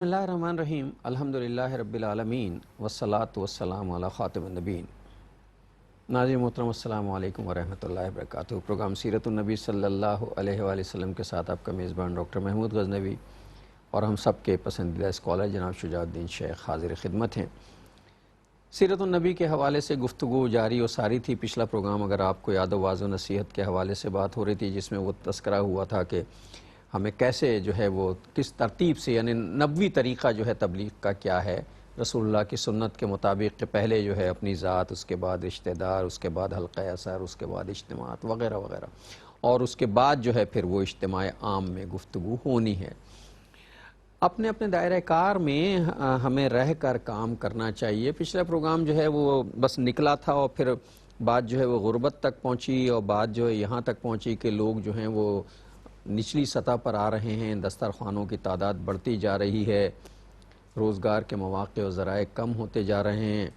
بسم اللہ الرحمن الرحیم الحمدللہ رب العالمین والصلاة والسلام علی خاتم النبیین۔ ناظرین محترم السلام علیکم ورحمۃ اللہ وبرکاتہ۔ پروگرام سیرت النبی صلی اللہ علیہ وآلہ وسلم کے ساتھ آپ کا میزبان ڈاکٹر محمود غزنوی اور ہم سب کے پسندیدہ اسکالر جناب شجاع الدین شیخ حاضر خدمت ہیں۔ سیرت النبی کے حوالے سے گفتگو جاری و ساری تھی۔ پچھلا پروگرام اگر آپ کو یاد و واضح نصیحت کے حوالے سے بات ہو رہی تھی، جس میں وہ تذکرہ ہوا تھا کہ ہمیں کیسے جو ہے وہ کس ترتیب سے، یعنی نبوی طریقہ جو ہے تبلیغ کا کیا ہے، رسول اللہ کی سنت کے مطابق کہ پہلے جو ہے اپنی ذات، اس کے بعد رشتہ دار، اس کے بعد حلقہ اثر، اس کے بعد اجتماعات وغیرہ وغیرہ، اور اس کے بعد جو ہے پھر وہ اجتماع عام میں گفتگو ہونی ہے۔ اپنے اپنے دائرہ کار میں ہمیں رہ کر کام کرنا چاہیے۔ پچھلا پروگرام جو ہے وہ بس نکلا تھا اور پھر بات جو ہے وہ غربت تک پہنچی، اور بات جو ہے یہاں تک پہنچی کہ لوگ جو ہیں وہ نچلی سطح پر آ رہے ہیں، دسترخوانوں کی تعداد بڑھتی جا رہی ہے، روزگار کے مواقع و ذرائع کم ہوتے جا رہے ہیں،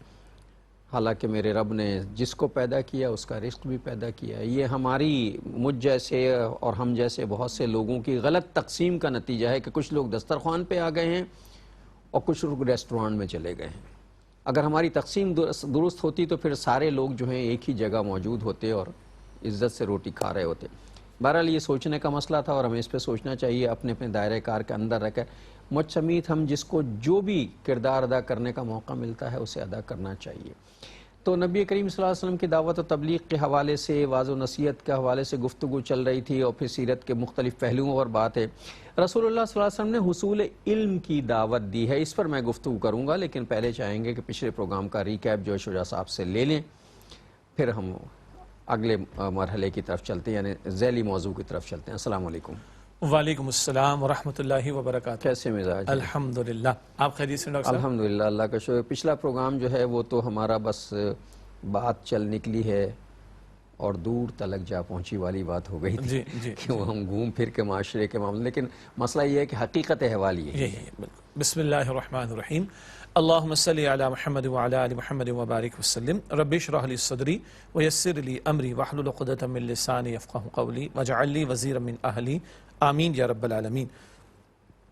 حالانکہ میرے رب نے جس کو پیدا کیا اس کا رزق بھی پیدا کیا ہے۔ یہ ہماری مجھ جیسے اور ہم جیسے بہت سے لوگوں کی غلط تقسیم کا نتیجہ ہے کہ کچھ لوگ دسترخوان پہ آ گئے ہیں اور کچھ لوگ ریسٹورانٹ میں چلے گئے ہیں۔ اگر ہماری تقسیم درست ہوتی تو پھر سارے لوگ جو ہیں ایک ہی جگہ موجود ہوتے اور عزت سے روٹی کھا رہے ہوتے۔ بہرحال یہ سوچنے کا مسئلہ تھا اور ہمیں اس پہ سوچنا چاہیے اپنے اپنے دائرہ کار کے اندر رہ کر۔ مجھ سمیت ہم جس کو جو بھی کردار ادا کرنے کا موقع ملتا ہے اسے ادا کرنا چاہیے۔ تو نبی کریم صلی اللہ علیہ وسلم کی دعوت و تبلیغ کے حوالے سے، واعظ و نصیحت کے حوالے سے گفتگو چل رہی تھی، اور پھر سیرت کے مختلف پہلوؤں اور بات ہے۔ رسول اللہ صلی اللہ علیہ وسلم نے حصول علم کی دعوت دی ہے، اس پر میں گفتگو کروں گا، لیکن پہلے چاہیں گے کہ پچھلے پروگرام کا ریکیپ جو ہے شجاع صاحب سے لے لیں، پھر ہم اگلے مرحلے کی طرف چلتے ہیں، یعنی ذیلی موضوع کی طرف چلتے ہیں۔ السلام علیکم۔ وعلیکم السلام ورحمۃ اللہ وبرکاتہ۔ کیسے مزاج ہیں؟ الحمدللہ، آپ خیریت سے ڈاکٹر صاحب؟ الحمدللہ، اللہ کا شکر۔ پچھلا پروگرام جو ہے وہ تو ہمارا بس بات چل نکلی ہے اور دور تلک جا پہنچی والی بات ہو گئی تھی کہ وہ ہم گھوم پھر کے معاشرے کے معاملے، لیکن مسئلہ یہ ہے کہ حقیقت احوال یہ ہے۔ بسم اللہ الرحمن الرحیم۔ اللہم صلی علی محمد وعلی آل محمد وبارک وسلم۔ رب اشرح لی صدری ویسر لی امری واحلل عقدۃ من لسانی یفقہوا قولی واجعل لی وزیرا من اہلی آمین یا رب العالمین۔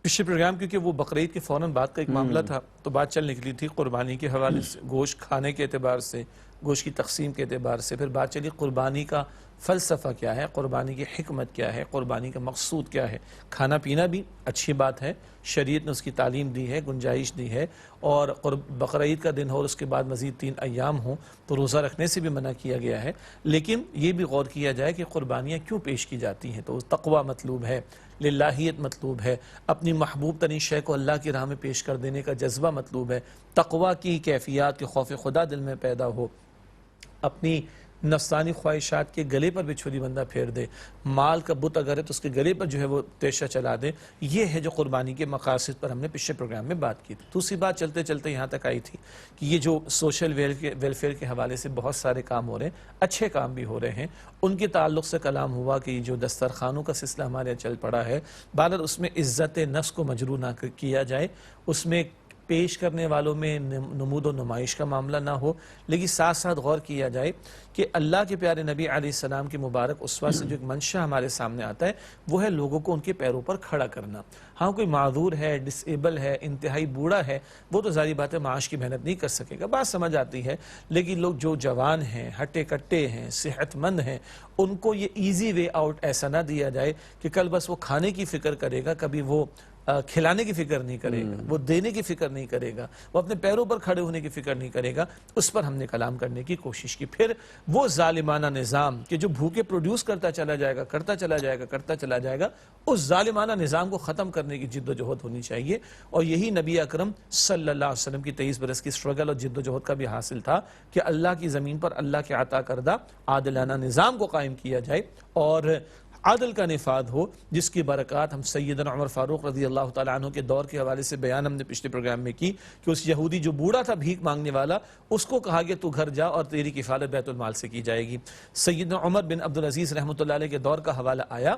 پچھلے پروگرام کیونکہ وہ بقرعید کے فوراً بعد کا ایک معاملہ تھا تو بات چل نکلی تھی قربانی کے حوالے سے، گوشت کھانے کے اعتبار سے، گوشت کی تقسیم کے اعتبار سے، پھر بات چلی قربانی کا فلسفہ کیا ہے، قربانی کی حکمت کیا ہے، قربانی کا مقصود کیا ہے۔ کھانا پینا بھی اچھی بات ہے، شریعت نے اس کی تعلیم دی ہے، گنجائش دی ہے، اور بقرعید کا دن ہو اور اس کے بعد مزید 3 ایام ہوں تو روزہ رکھنے سے بھی منع کیا گیا ہے، لیکن یہ بھی غور کیا جائے کہ قربانیاں کیوں پیش کی جاتی ہیں۔ تو تقوی مطلوب ہے، للہیت مطلوب ہے، اپنی محبوب ترین شے کو اللہ کی راہ میں پیش کر دینے کا جذبہ مطلوب ہے، تقوی کی کیفیات کے خوف خدا دل میں پیدا ہو، اپنی نفسانی خواہشات کے گلے پر بھی چھری بندہ پھیر دے، مال کا بت اگر ہے تو اس کے گلے پر جو ہے وہ تیشہ چلا دے۔ یہ ہے جو قربانی کے مقاصد پر ہم نے پچھلے پروگرام میں بات کی تھی۔ دوسری بات چلتے چلتے یہاں تک آئی تھی کہ یہ جو سوشل ویلفیئر کے حوالے سے بہت سارے کام ہو رہے ہیں، اچھے کام بھی ہو رہے ہیں، ان کے تعلق سے کلام ہوا کہ یہ جو دسترخوانوں کا سلسلہ ہمارے یہاں چل پڑا ہے، بہرحال اس میں عزت نفس کو مجروح نہ کیا جائے، اس میں پیش کرنے والوں میں نمود و نمائش کا معاملہ نہ ہو، لیکن ساتھ ساتھ غور کیا جائے کہ اللہ کے پیارے نبی علیہ السلام کی مبارک اسوہ سے جو ایک منشا ہمارے سامنے آتا ہے وہ ہے لوگوں کو ان کے پیروں پر کھڑا کرنا۔ ہاں کوئی معذور ہے، ڈس ایبل ہے، انتہائی بوڑھا ہے، وہ تو ظاہری بات ہے معاش کی محنت نہیں کر سکے گا، بات سمجھ آتی ہے، لیکن لوگ جو جوان ہیں، ہٹے کٹے ہیں، صحت مند ہیں، ان کو یہ ایزی وے آؤٹ ایسا نہ دیا جائے کہ کل بس وہ کھانے کی فکر کرے گا، کبھی وہ کھلانے کی فکر نہیں کرے گا، وہ دینے کی فکر نہیں کرے گا، وہ اپنے پیروں پر کھڑے ہونے کی فکر نہیں کرے گا۔ اس پر ہم نے کلام کرنے کی کوشش کی۔ پھر وہ ظالمانہ نظام کہ جو بھوکے پروڈیوس کرتا چلا جائے گا، کرتا چلا جائے گا، اس ظالمانہ نظام کو ختم کرنے کی جد و جہد ہونی چاہیے، اور یہی نبی اکرم صلی اللہ علیہ وسلم کی 23 برس کی سٹرگل اور جد و جہد کا بھی حاصل تھا کہ اللہ کی زمین پر اللہ کے عطا کردہ عادلانہ نظام کو قائم کیا جائے اور عدل کا نفاذ ہو، جس کی برکات ہم سیدنا عمر فاروق رضی اللہ تعالیٰ عنہ کے دور کے حوالے سے بیان ہم نے پچھلے پروگرام میں کی کہ اس یہودی جو بوڑھا تھا بھیک مانگنے والا، اس کو کہا کہ تو گھر جا اور تیری کفالت بیت المال سے کی جائے گی۔ سیدنا عمر بن عبدالعزیز رحمۃ اللہ علیہ کے دور کا حوالہ آیا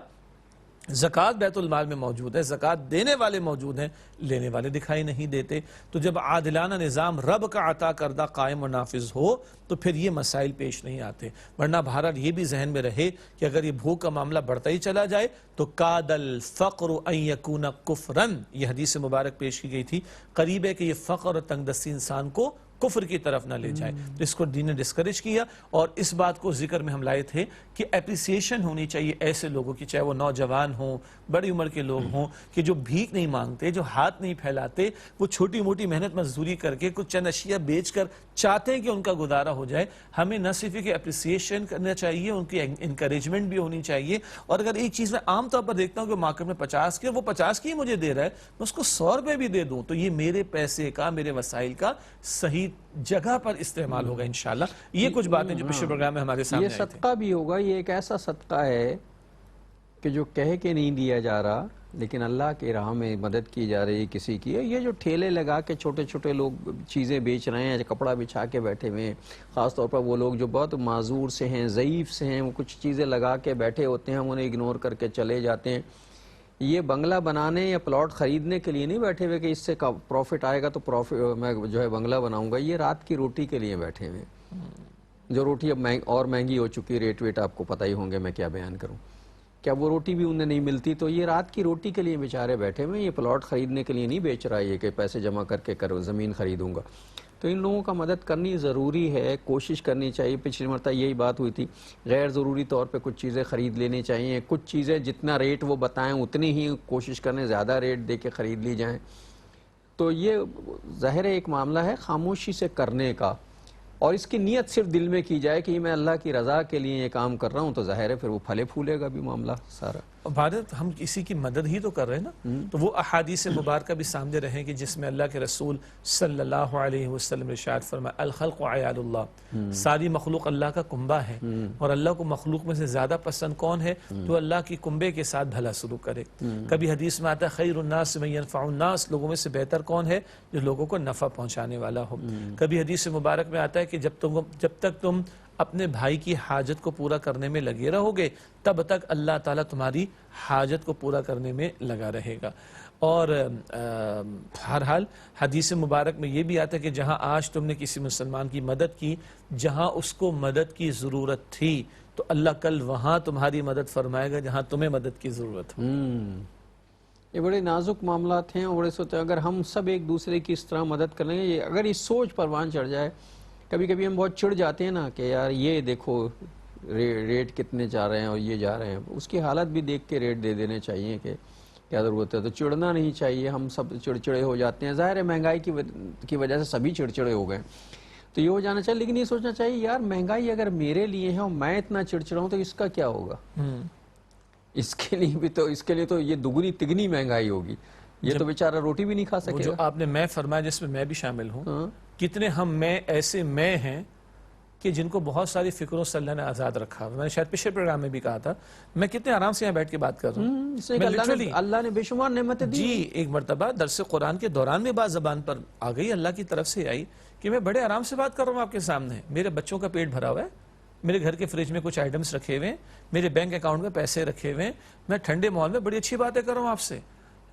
زکوٰۃ بیت المال میں موجود ہے، زکوٰۃ دینے والے موجود ہیں، لینے والے دکھائی نہیں دیتے۔ تو جب عادلانہ نظام رب کا عطا کردہ قائم و نافذ ہو تو پھر یہ مسائل پیش نہیں آتے۔ ورنہ بہرحال یہ بھی ذہن میں رہے کہ اگر یہ بھوک کا معاملہ بڑھتا ہی چلا جائے تو کاد الفقر ان یکون کفرن، یہ حدیث مبارک پیش کی گئی تھی، قریب ہے کہ یہ فقر اور تنگ دستی انسان کو کفر کی طرف نہ لے جائے۔ تو اس کو دین نے ڈسکریج کیا، اور اس بات کو ذکر میں ہم لائے تھے کہ اپریسیشن ہونی چاہیے ایسے لوگوں کی، چاہے وہ نوجوان ہوں، بڑی عمر کے لوگ ہوں، کہ جو بھیک نہیں مانگتے، جو ہاتھ نہیں پھیلاتے، وہ چھوٹی موٹی محنت مزدوری کر کے کچھ چند اشیاء بیچ کر چاہتے ہیں کہ ان کا گزارا ہو جائے۔ ہمیں نہ صرف کہ اپریسیشن کرنا چاہیے، ان کی انکریجمنٹ بھی ہونی چاہیے۔ اور اگر ایک چیز میں عام طور پر دیکھتا ہوں کہ مارکیٹ میں 50 کی، وہ 50 کی مجھے دے رہا ہے، میں اس کو 100 روپے بھی دے دوں تو یہ میرے پیسے کا، میرے وسائل کا صحیح جگہ پر استعمال ہوگا انشاءاللہ۔ یہ کچھ باتیں جو پچھلے پروگرام میں ہمارے سامنے یہ صدقہ بھی ہوگا، یہ ایک ایسا صدقہ ہے کہ جو کہہ کے نہیں دیا جا رہا لیکن اللہ کی راہ میں مدد کی جا رہی ہے کسی کی۔ یہ جو ٹھیلے لگا کے چھوٹے چھوٹے لوگ چیزیں بیچ رہے ہیں، کپڑا بچھا کے بیٹھے ہوئے ہیں، خاص طور پر وہ لوگ جو بہت معذور سے ہیں، ضعیف سے ہیں، وہ کچھ چیزیں لگا کے بیٹھے ہوتے ہیں، ہم انہیں اگنور کر کے چلے جاتے ہیں۔ یہ بنگلہ بنانے یا پلاٹ خریدنے کے لیے نہیں بیٹھے ہوئے کہ اس سے پروفٹ آئے گا تو میں جو ہے بنگلہ بناؤں گا، یہ رات کی روٹی کے لیے بیٹھے ہوئے ہیں۔ جو روٹی اب اور مہنگی ہو چکی، ریٹ ویٹ آپ کو پتہ ہی ہوں گے، میں کیا بیان کروں، کیا وہ روٹی بھی انہیں نہیں ملتی، تو یہ رات کی روٹی کے لیے بیچارے بیٹھے ہوئے ہیں۔ یہ پلاٹ خریدنے کے لیے نہیں بیچ رہا ہے کہ پیسے جمع کر کے زمین خریدوں گا۔ تو ان لوگوں کا مدد کرنی ضروری ہے، کوشش کرنی چاہیے۔ پچھلی مرتبہ یہی بات ہوئی تھی، غیر ضروری طور پہ کچھ چیزیں خرید لینی چاہیے، کچھ چیزیں جتنا ریٹ وہ بتائیں اتنی ہی کوشش کرنے، زیادہ ریٹ دے کے خرید لی جائیں۔ تو یہ ظاہر ایک معاملہ ہے خاموشی سے کرنے کا، اور اس کی نیت صرف دل میں کی جائے کہ میں اللہ کی رضا کے لیے یہ کام کر رہا ہوں، تو ظاہر ہے پھر وہ پھلے پھولے گا بھی معاملہ سارا۔ بھارت ہم کسی کی مدد ہی تو کر رہے ہیں نا، تو وہ احادیث مبارکہ بھی سامنے رہیں کہ جس میں اللہ کے رسول صلی اللہ علیہ وسلم ارشاد فرمایا الخلق عیال اللہ، ساری مخلوق اللہ کا کنبہ ہے، اور اللہ کو مخلوق میں سے زیادہ پسند کون ہے؟ تو اللہ کی کنبے کے ساتھ بھلا سلوک کرے۔ کبھی حدیث میں آتا ہے خیر الناس من ينفع الناس، لوگوں میں سے بہتر کون ہے؟ جو لوگوں کو نفع پہنچانے والا ہو۔ کبھی حدیث مبارک میں آتا ہے کہ جب تک تم اپنے بھائی کی حاجت کو پورا کرنے میں لگے رہو گے تب تک اللہ تعالیٰ تمہاری حاجت کو پورا کرنے میں لگا رہے گا۔ اور بہرحال حدیث مبارک میں یہ بھی آتا ہے کہ جہاں آج تم نے کسی مسلمان کی مدد کی، جہاں اس کو مدد کی ضرورت تھی، تو اللہ کل وہاں تمہاری مدد فرمائے گا جہاں تمہیں مدد کی ضرورت ہو۔ یہ بڑے نازک معاملات ہیں، اور بڑے سوچتے ہیں اگر ہم سب ایک دوسرے کی اس طرح مدد کریں گے، اگر اس سوچ پروان چڑھ جائے۔ کبھی کبھی ہم بہت چڑ جاتے ہیں نا کہ یار یہ دیکھو ریٹ کتنے جا رہے ہیں اور یہ جا رہے ہیں، اس کی حالت بھی دیکھ کے ریٹ دے دینے چاہیے کہ کیا ضرورت ہے۔ تو چڑنا نہیں چاہیے، ہم سب چڑچڑے ہو جاتے ہیں، ظاہر ہے مہنگائی کی وجہ سے سبھی چڑچڑے ہو گئے، تو یہ ہو جانا چاہیے۔ لیکن یہ سوچنا چاہیے یار مہنگائی اگر میرے لیے ہے اور میں اتنا چڑچڑا ہوں تو اس کا کیا ہوگا؟ اس کے لیے تو یہ دگنی تگنی مہنگائی ہوگی، یہ تو بیچارہ روٹی بھی نہیں کھا سکے گا۔ جو آپ نے میں فرمایا جس میں میں بھی شامل ہوں، کتنے ہم میں ایسے میں ہیں کہ جن کو بہت ساری فکروں سے اللہ نے آزاد رکھا۔ میں نے شاید پچھلے پروگرام میں بھی کہا تھا میں کتنے آرام سے یہاں بیٹھ کے بات کر رہا ہوں۔ اللہ نے بے شمار نعمتیں دی۔ جی، ایک مرتبہ درس قرآن کے دوران میں بات زبان پر آ گئی، اللہ کی طرف سے آئی کہ میں بڑے آرام سے بات کر رہا ہوں آپ کے سامنے، میرے بچوں کا پیٹ بھرا ہوا ہے، میرے گھر کے فریج میں کچھ آئٹمس رکھے ہوئے ہیں، میرے بینک اکاؤنٹ میں پیسے رکھے ہوئے ہیں، میں ٹھنڈے ماحول میں بڑی اچھی باتیں کر رہا ہوں آپ سے۔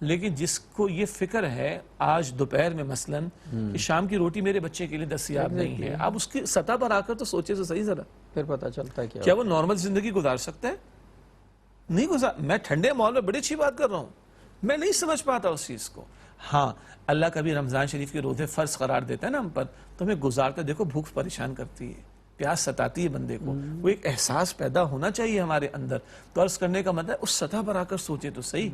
لیکن جس کو یہ فکر ہے آج دوپہر میں مثلاً کہ شام کی روٹی میرے بچے کے لیے دستیاب نہیں ہے، آپ اس کی سطح پر آ کر تو سوچے تو صحیح ذرا، پھر پتہ چلتا ہے کیا وہ نارمل زندگی گزار سکتا ہے؟ نہیں گزار۔ میں ٹھنڈے ماحول میں بڑی اچھی بات کر رہا ہوں، میں نہیں سمجھ پاتا اس چیز کو۔ ہاں، اللہ کبھی رمضان شریف کے روزے فرض قرار دیتا ہے نا ہم پر، تو ہمیں گزارتے دیکھو بھوک پریشان کرتی ہے، پیاس ستاتی ہے بندے کو، وہ ایک احساس پیدا ہونا چاہیے ہمارے اندر۔ تو عرض کرنے کا مطلب ہے اس سطح پر آ کر سوچے تو صحیح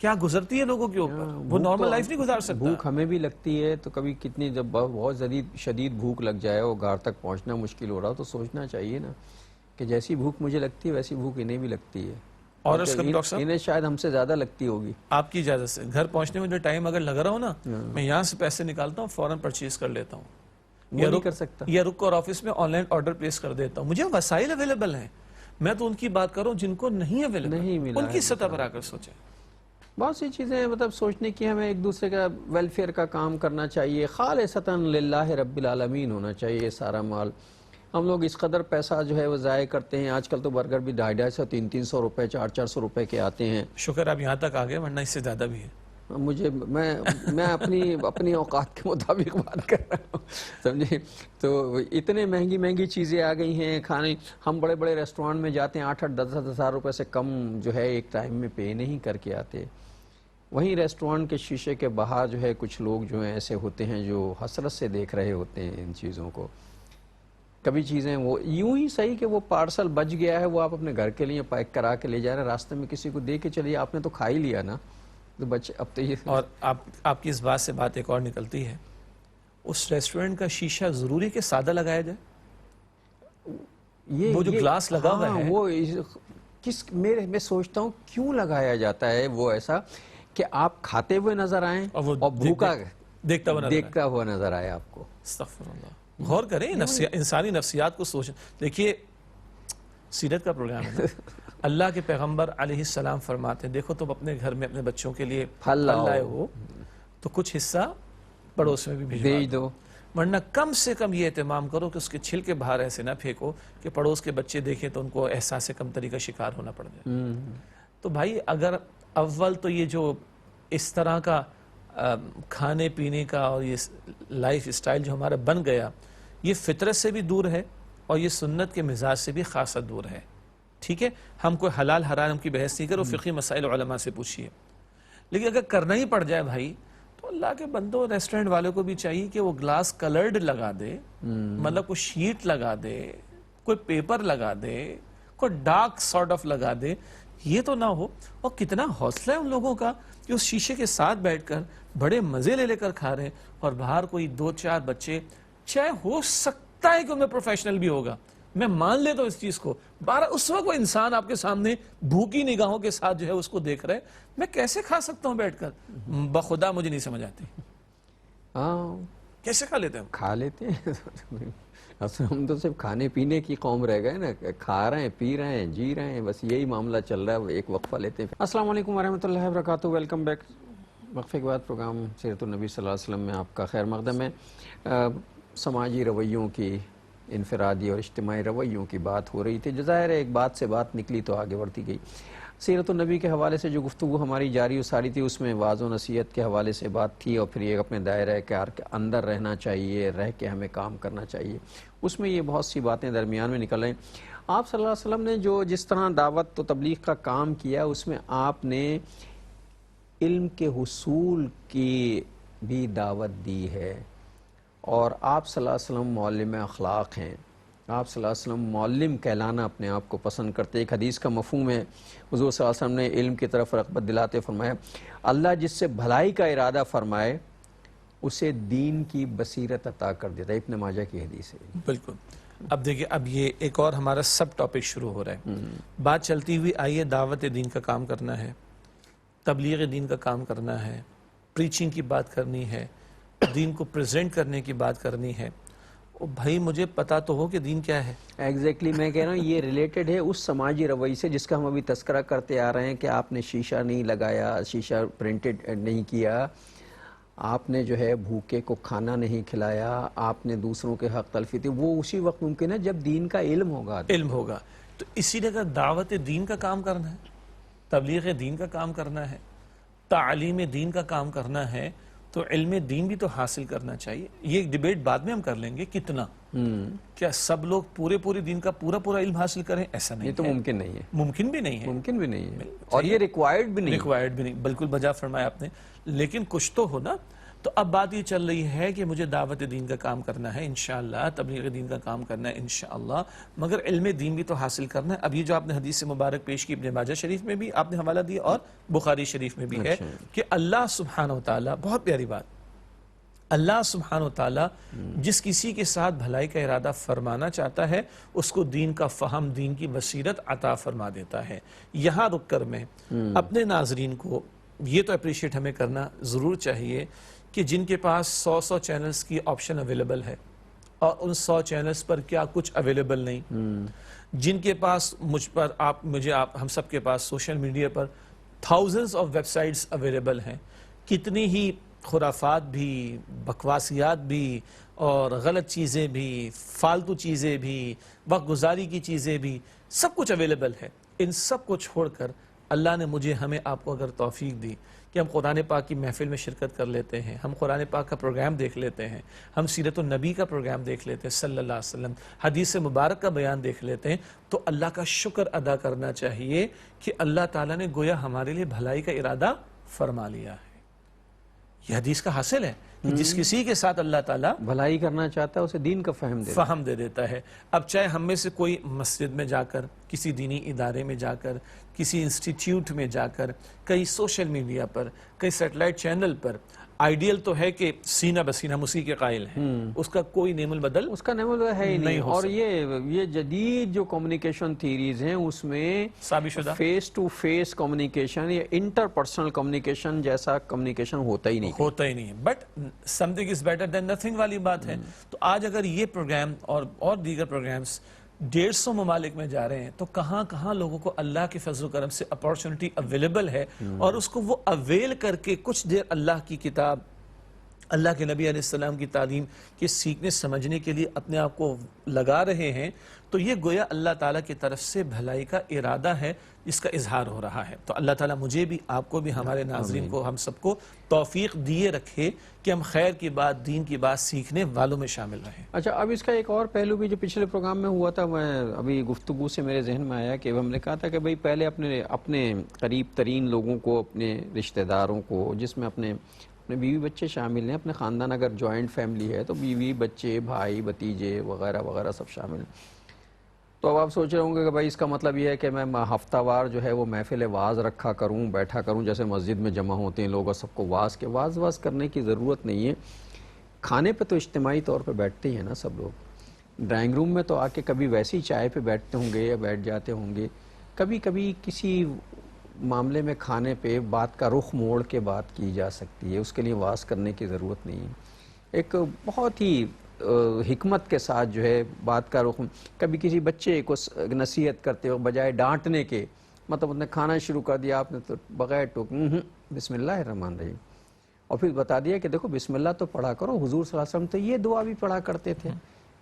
کیا گزرتی ہے لوگوں کے اوپر، وہ نارمل لائف نہیں گزار سکتا۔ بھوک ہمیں بھی لگتی ہے، تو کبھی کتنی جب بہت شدید بھوک لگ جائے اور گھر تک پہنچنا مشکل ہو رہا تو سوچنا چاہیے نا کہ جیسی بھوک مجھے لگتی ہے ویسی بھوک انہیں بھی لگتی ہے، اور انہیں شاید ہم سے زیادہ لگتی ہوگی۔ آپ کی اجازت سے گھر پہنچنے میں جو ٹائم اگر لگ رہا ہو نا، میں یہاں سے پیسے نکالتا ہوں فوراً پرچیز کر لیتا ہوں، وہ نہیں کر سکتا، یا رک کر آفس میں آن لائن آرڈر پلیس کر دیتا ہوں۔ مجھے وسائل اویلیبل ہیں، میں تو ان کی بات کروں جن کو نہیں اویلیبل، ان کی سطح پر آ کر سوچیں۔ بہت سی چیزیں مطلب سوچنے کی، ہمیں ایک دوسرے کا ویلفیئر کا کام کرنا چاہیے، خالصتاً للہ رب العالمین ہونا چاہیے یہ سارا مال۔ ہم لوگ اس قدر پیسہ جو ہے وہ ضائع کرتے ہیں. آج کل تو برگر بھی 250 300 روپے 400 روپے کے آتے ہیں. شکر آپ یہاں تک آ گئے ورنہ اس سے زیادہ بھی ہے. میں اپنی اوقات کے مطابق بات کر رہا ہوں, سمجھے. تو اتنے مہنگی چیزیں آ گئی ہیں کھانے. ہم بڑے بڑے ریسٹورینٹ میں جاتے ہیں 8-10 ہزار روپے سے کم جو ہے ایک ٹائم میں پے نہیں کر کے آتے. وہیں ریسٹورینٹ کے شیشے کے باہر جو ہے کچھ لوگ جو ہیں ایسے ہوتے ہیں جو حسرت سے دیکھ رہے ہوتے ہیں ان چیزوں کو. کبھی چیزیں وہ یوں ہی صحیح کہ وہ پارسل بچ گیا ہے, وہ آپ اپنے گھر کے لیے پیک کرا کے لے جا رہے ہیں, راستے میں کسی کو دے کے چلیے, آپ نے تو کھا ہی لیا نا. تو بچے اب تو یہ اور آپ کی اس بات سے بات ایک اور نکلتی ہے, اس ریسٹورنٹ کا شیشہ ضروری کہ سادہ لگایا جائے؟ وہ جو گلاس لگا ہوا ہے وہ میں سوچتا ہوں کیوں لگایا جاتا ہے وہ ایسا کہ آپ کھاتے ہوئے نظر آئیں اور بھوکا دیکھتا ہوا نظر آئے آپ کو. استغفر اللہ. غور کریں انسانی نفسیات کو سوچیں. دیکھیے سیرت کا پروگرام ہے نا. اللہ کے پیغمبر علیہ السلام فرماتے ہیں دیکھو تم اپنے گھر میں اپنے بچوں کے لیے پھل لائے ہو تو کچھ حصہ پڑوس میں بھی بھیج دو, ورنہ کم سے کم یہ اہتمام کرو کہ اس کے چھلکے باہر ایسے نہ پھینکو کہ پڑوس کے بچے دیکھیں تو ان کو احساس کمتری کا شکار ہونا پڑ جائے. تو بھائی اگر اول تو یہ جو اس طرح کا کھانے پینے کا اور یہ لائف اسٹائل جو ہمارا بن گیا یہ فطرت سے بھی دور ہے اور یہ سنت کے مزاج سے بھی خاصا دور ہے. ٹھیک ہے, ہم کوئی حلال حرام کی بحث نہیں کرو, فقہی مسائل علماء سے پوچھئے. لیکن اگر کرنا ہی پڑ جائے بھائی تو اللہ کے بندوں ریسٹورنٹ والوں کو بھی چاہیے کہ وہ گلاس کلرڈ لگا دے, مطلب کوئی شیٹ لگا دے, کوئی پیپر لگا دے, کوئی ڈارک سارٹ آف لگا دے. یہ تو نہ ہو. اور کتنا حوصلہ ہے ان لوگوں کا کہ اس شیشے کے ساتھ بیٹھ کر بڑے مزے لے کر کھا رہے ہیں, اور باہر کوئی 2-4 بچے, چاہے ہو سکتا ہے کہ ان میں پروفیشنل بھی ہوگا, میں مان لیتا ہوں اس چیز کو, اس وقت وہ انسان آپ کے سامنے بھوکی نگاہوں کے ساتھ جو ہے اس کو دیکھ رہے, میں کیسے کھا سکتا ہوں بیٹھ کر؟ بخدا مجھے نہیں سمجھ آتی. کیسے کھا لیتے ہیں؟ کھا لیتے ہیں. ہم تو صرف کھانے پینے کی قوم رہ گئے نا, کھا رہے ہیں, پی رہے ہیں, جی رہے ہیں, بس یہی معاملہ چل رہا ہے. ایک وقفہ لیتے ہیں. السلام علیکم ورحمۃ اللہ وبرکاتہ. Welcome back. وقفے کے بعد پروگرام سیرت النبی صلی اللہ علیہ وسلم میں آپ کا خیر مقدم ہے. سماجی رویوں کی, انفرادی اور اجتماعی رویوں کی بات ہو رہی تھی. ظاہر ہے ایک بات سے بات نکلی تو آگے بڑھتی گئی. سیرت النبی کے حوالے سے جو گفتگو ہماری جاری و ساری تھی اس میں واعظ و نصیحت کے حوالے سے بات تھی, اور پھر یہ اپنے دائرہ کار کے اندر رہنا چاہیے, رہ کے ہمیں کام کرنا چاہیے. اس میں یہ بہت سی باتیں درمیان میں نکل رہی ہیں. آپ صلی اللہ علیہ وسلم نے جس طرح دعوت و تبلیغ کا کام کیا اس میں آپ نے علم کے حصول کی بھی دعوت دی ہے, اور آپ صلی اللہ علیہ وسلم معلم اخلاق ہیں. آپ صلی اللہ علیہ وسلم معلم کہلانا اپنے آپ کو پسند کرتے. ایک حدیث کا مفہوم ہے, حضور صلی اللہ علیہ وسلم نے علم کی طرف رغبت دلاتے فرمایا, اللہ جس سے بھلائی کا ارادہ فرمائے اسے دین کی بصیرت عطا کر دیتا ہے. ابن ماجہ کی حدیث ہے. بالکل. اب دیکھیں, اب یہ ایک اور ہمارا سب ٹاپک شروع ہو رہا ہے. بات چلتی ہوئی آئیے دعوت دین کا کام کرنا ہے, تبلیغ دین کا کام کرنا ہے, پریچنگ کی بات کرنی ہے, دین کو پریزنٹ کرنے کی بات کرنی ہے. بھائی مجھے پتا تو ہو کہ دین کیا ہے. ایگزیکٹلی میں کہہ رہا ہوں یہ ریلیٹڈ ہے اس سماجی روی سے جس کا ہم ابھی تذکرہ کرتے آ رہے ہیں کہ آپ نے شیشہ نہیں لگایا, شیشہ پرنٹڈ نہیں کیا, آپ نے جو ہے بھوکے کو کھانا نہیں کھلایا, آپ نے دوسروں کے حق تلفی تھی. وہ اسی وقت ممکن ہے جب دین کا علم ہوگا. تو اسی لیے اگر دعوت دین کا کام کرنا ہے, تبلیغ دین کا کام کرنا ہے, تعلیم دین کا کام کرنا ہے, تو علم دین بھی تو حاصل کرنا چاہیے. یہ ایک ڈیبیٹ بعد میں ہم کر لیں گے کتنا, کیا سب لوگ پورے دین کا پورا علم حاصل کریں؟ ایسا نہیں. یہ تو ممکن نہیں ہے. ممکن بھی نہیں ہے. ممکن بھی نہیں ہے, اور یہ ریکوائرڈ بھی نہیں. بالکل بجا فرمایا آپ نے. لیکن کچھ تو ہونا. تو اب بات یہ چل رہی ہے کہ مجھے دعوت دین کا کام کرنا ہے انشاءاللہ, تبلیغ دین کا کام کرنا ہے انشاءاللہ, مگر علم دین بھی تو حاصل کرنا ہے. اب یہ جو آپ نے حدیث مبارک پیش کی ابن ماجہ شریف میں بھی آپ نے حوالہ دیا اور بخاری شریف میں بھی ہے کہ اللہ سبحانہ وتعالی, بہت پیاری بات, اللہ سبحانہ وتعالی جس کسی کے ساتھ بھلائی کا ارادہ فرمانا چاہتا ہے اس کو دین کا فہم, دین کی بصیرت عطا فرما دیتا ہے. یہاں رک کر میں اپنے ناظرین کو یہ تو اپریشیٹ ہمیں کرنا ضرور چاہیے کہ جن کے پاس 100 چینلز کی آپشن اویلیبل ہے اور ان 100 چینلز پر کیا کچھ اویلیبل نہیں, جن کے پاس مجھ پر ہم سب کے پاس سوشل میڈیا پر thousands of website available ہیں, کتنی ہی خرافات بھی، بکواسیات بھی، اور غلط چیزیں بھی، فالتو چیزیں بھی، وقت گزاری کی چیزیں بھی، سب کچھ اویلیبل ہے۔ ان سب کو چھوڑ کر اللہ نے مجھے، ہمیں، آپ کو اگر توفیق دی کہ ہم قرآن پاک کی محفل میں شرکت کر لیتے ہیں، ہم قرآن پاک کا پروگرام دیکھ لیتے ہیں، ہم سیرت النبی کا پروگرام دیکھ لیتے ہیں صلی اللہ علیہ وسلم، حدیث مبارک کا بیان دیکھ لیتے ہیں، تو اللہ کا شکر ادا کرنا چاہیے کہ اللہ تعالیٰ نے گویا ہمارے لیے بھلائی کا ارادہ فرما لیا ہے۔ یہ حدیث کا حاصل ہے کہ جس کسی کے ساتھ اللہ تعالیٰ بھلائی کرنا چاہتا ہے اسے دین کا فہم دے دیتا ہے۔ اب چاہے ہم میں سے کوئی مسجد میں جا کر، کسی دینی ادارے میں جا کر، کسی انسٹیٹیوٹ میں جا کر، کئی سوشل میڈیا پر، کئی سیٹلائٹ چینل پر، آئیڈیل تو ہے کہ سینہ بسینہ ہم اسی کے قائل ہیں، اس کا کوئی نیم البدل، اس کا نیم البدل ہے ہی نہیں۔ ہو اور یہ جدید جو کمیونیکیشن تھیریز ہیں اس میں ثابت شدہ فیس ٹو فیس کمیونیکیشن یا انٹر پرسنل کمیونیکیشن جیسا کمیونیکیشن ہوتا ہی نہیں ہے، but something is better than nothing والی بات ہے۔ تو آج اگر یہ پروگرام اور دیگر پروگرامز 150 ممالک میں جا رہے ہیں تو کہاں کہاں لوگوں کو اللہ کے فضل و کرم سے اپارچونٹی اویلیبل ہے، اور اس کو وہ اویل کر کے کچھ دیر اللہ کی کتاب، اللہ کے نبی علیہ السلام کی تعلیم کے سیکھنے سمجھنے کے لیے اپنے آپ کو لگا رہے ہیں، تو یہ گویا اللہ تعالیٰ کی طرف سے بھلائی کا ارادہ ہے جس کا اظہار ہو رہا ہے۔ تو اللہ تعالیٰ مجھے بھی، آپ کو بھی، ہمارے ناظرین کو، ہم سب کو توفیق دیے رکھے کہ ہم خیر کی بات، دین کی بات سیکھنے والوں میں شامل رہیں۔ اچھا، اب اس کا ایک اور پہلو بھی جو پچھلے پروگرام میں ہوا تھا، میں ابھی گفتگو سے میرے ذہن میں آیا کہ ہم نے کہا تھا کہ بھئی پہلے اپنے قریب ترین لوگوں کو، اپنے رشتہ داروں کو، جس میں اپنے بیوی بچے شامل ہیں، اپنے خاندان اگر جوائنٹ فیملی ہے تو بیوی بچے بھائی بھتیجے وغیرہ وغیرہ سب شامل ہیں۔ تو اب آپ سوچ رہے ہوں گے کہ بھائی اس کا مطلب یہ ہے کہ میں ہفتہ وار جو ہے وہ محفل واعظ رکھا کروں، بیٹھا کروں، جیسے مسجد میں جمع ہوتے ہیں لوگ اور سب کو واعظ کرنے کی ضرورت نہیں ہے۔ کھانے پہ تو اجتماعی طور پہ بیٹھتے ہی ہیں نا سب لوگ، ڈرائنگ روم میں تو آ کے کبھی ویسی چائے پہ بیٹھتے ہوں گے یا بیٹھ جاتے ہوں گے، کبھی کبھی کسی معاملے میں کھانے پہ بات کا رخ موڑ کے بات کی جا سکتی ہے، اس کے لیے واعظ کرنے کی ضرورت نہیں ہے۔ ایک بہت ہی حکمت کے ساتھ جو ہے بات کا رخ، کبھی کسی بچے کو نصیحت کرتے ہو بجائے ڈانٹنے کے، مطلب نے کھانا شروع کر دیا آپ نے تو بغیر ٹوک بسم اللہ الرحمن الرحیم، اور پھر بتا دیا کہ دیکھو بسم اللہ تو پڑھا کرو، حضور صلی اللہ علیہ وسلم تو یہ دعا بھی پڑھا کرتے تھے،